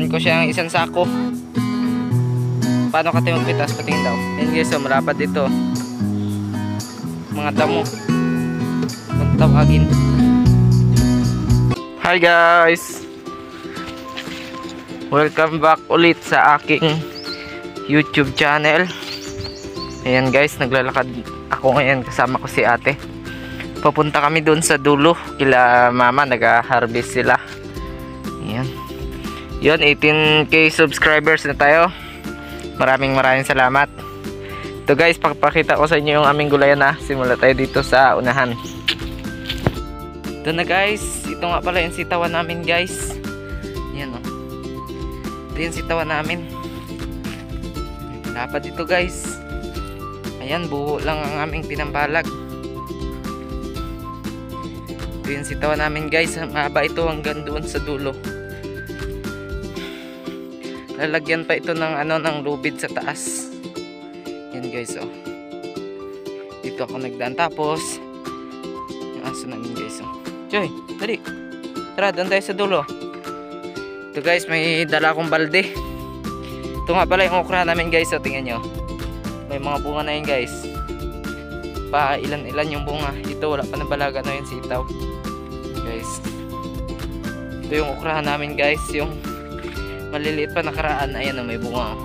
Dalhan ko siya ng isang sako. Paano ka tayo magpitas? Patingin daw. Yan guys, so malapad dito. Mga damo. Kung tawagin. Hi guys! Welcome back ulit sa aking YouTube channel. Ayan guys, naglalakad ako ngayon, kasama ko si ate. Papunta kami doon sa dulo kila mama, nag-harvest sila. Ayan. Yun, 18k subscribers na tayo. Maraming salamat. Ito guys, pakipakita ko sa inyo yung aming gulayan na. Simula tayo dito sa unahan. Ito na guys, ito nga pala yung sitawan namin guys. Ayan o. Ito yung sitawan namin. Dapat dito guys. Ayan, buho lang ang aming pinambalag. Ito yung sitawan namin guys. Mahaba ito hanggang doon sa dulo. Lalagyan pa ito ng ng lubid sa taas. Yan guys oh. Dito ako nagdaan, tapos yung aso namin guys oh. Joy, dali. Tara, doon tayo sa dulo. Ito guys, may dala akong balde. Ito nga pala yung okra namin guys oh, tingnan nyo. May mga bunga na yun guys. Pa ilan yung bunga. Ito wala pa nabalaga na yun sitaw guys. Ito yung okrahan namin guys, yung maliliit pa nakaraan. Ayan o, may bunga o.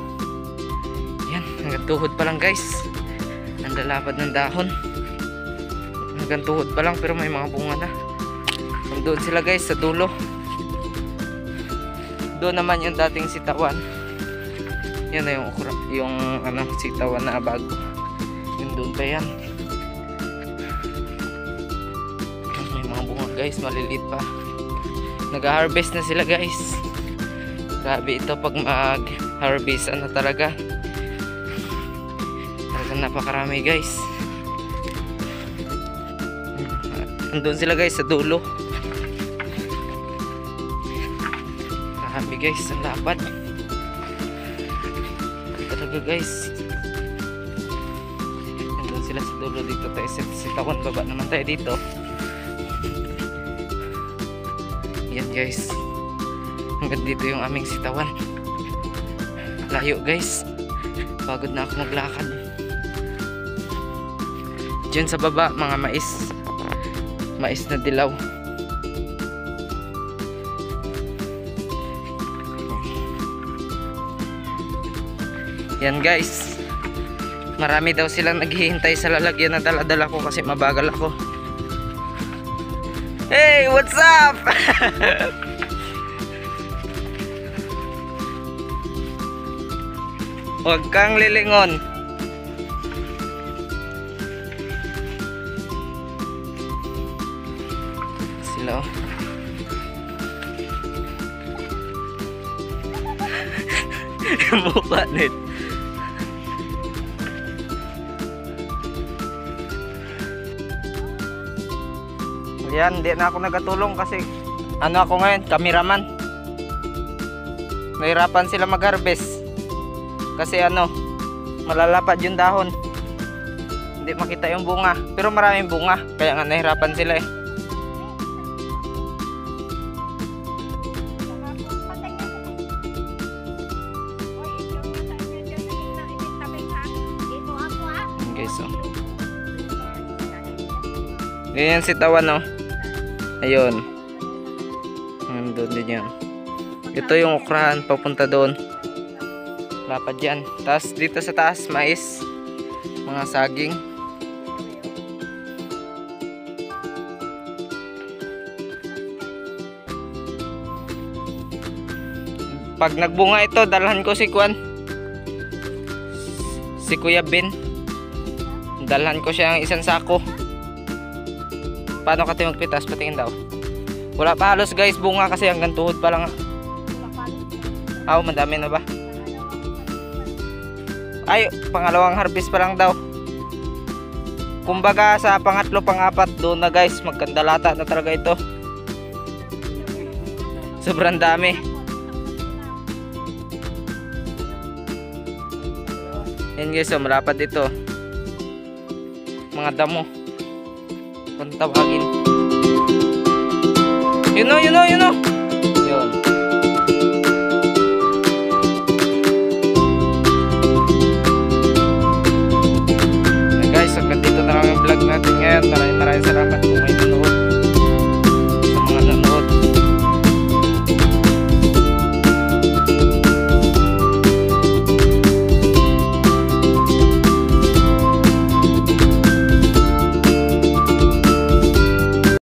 Ayan, hanggang tuhod pa lang guys. Ang lalapad ng dahon. Hanggang tuhod pa lang pero may mga bunga na. Doon sila guys sa dulo. Doon naman yung dating sitawan. Yan na yung okra, yung sitawan na bago. Yung doon pa yan. May mga bunga guys, maliliit pa. Nag-harvest na sila guys. Grabe ito pag mag-harvest talaga. Talagang napakarami guys. Andun sila guys sa dulo. Grabe guys, ang lapad. Talaga guys. Andun sila sa dulo, dito tayo sa sitawan, baba naman tayo dito. Yan guys. Hanggang dito yung aming sitawan. Layo guys. Pagod na ako maglakad. Diyan sa baba mga mais. Mais na dilaw. Yan guys. Marami daw silang naghihintay sa lalagyan na dala-dala ko kasi mabagal ako. Hey, what's up? Huwag kang lilingon. Sila oh. Mukha nit. Yan, hindi na ako nagatulong kasi ako ngayon, cameraman. Nahirapan sila mag-harvest. Kasi malalapad yung dahon. Hindi makita yung bunga. Pero maraming bunga. Kaya nga nahirapan sila eh. Okay, so. Ganyan sitawan oh. Ayun. Nandun din yan. Ito yung okrahan papunta doon. Lapad yan. Tapos dito sa taas mais, mga saging. Pag nagbunga ito, dalhan ko si Kuya Ben. Dalhan ko siya ng isang sako. Paano ka tayo magpitas? Patingin daw. Wala pa halos guys bunga kasi hanggang tuhod pa lang. Madami na ba? Ay, pangalawang harvest pa lang daw. Kumbaga sa pangatlo, pang-apat doon na guys, magkandalata na talaga ito. Sobrang dami. Yan guys, so malapad dito. Mga damo. Kung tawagin. You know.